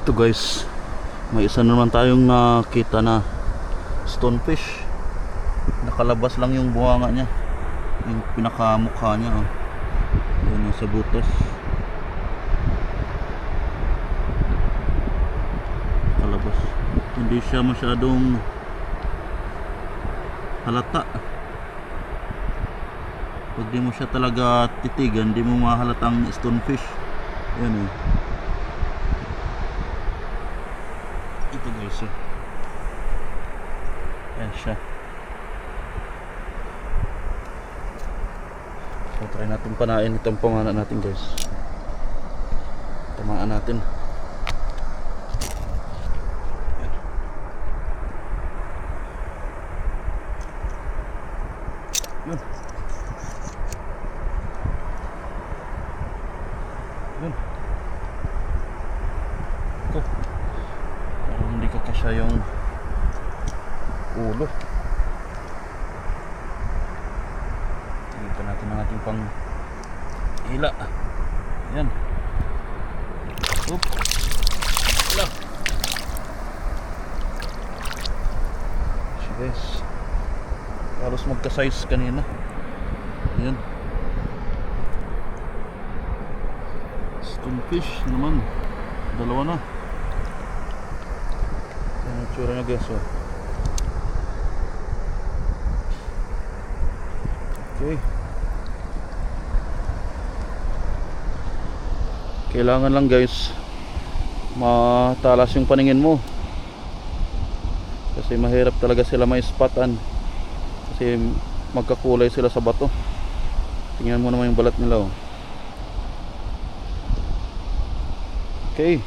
Ito guys, may isa naman tayong nakita na stonefish. Nakalabas lang yung buhanga niya, yung pinakamukha niya, oh. Yan nasa butas. Nakalabas. Hindi siya masyadong halata. Pag di mo siya talaga titigan, di mo mahalatang stonefish. Yan, oh. Ito guys, oh. Yan siya. So try natin panain itong pangana natin guys. Tamaan natin. Yan. Yun. Yun. Ito. Parang hindi kakasya yung ulo. Ito natin ang ating pang hila. Yan. Oop. Hila. So guys, halos magka-size kanina. Yan. Stonefish naman. Dalawa na. Yan ang tsura na guys, oh. Okay. Kailangan lang guys matalas yung paningin mo, kasi mahirap talaga sila ma-spotan kasi magkakulay sila sa bato. Tingnan mo naman yung balat nila, oh. Okay.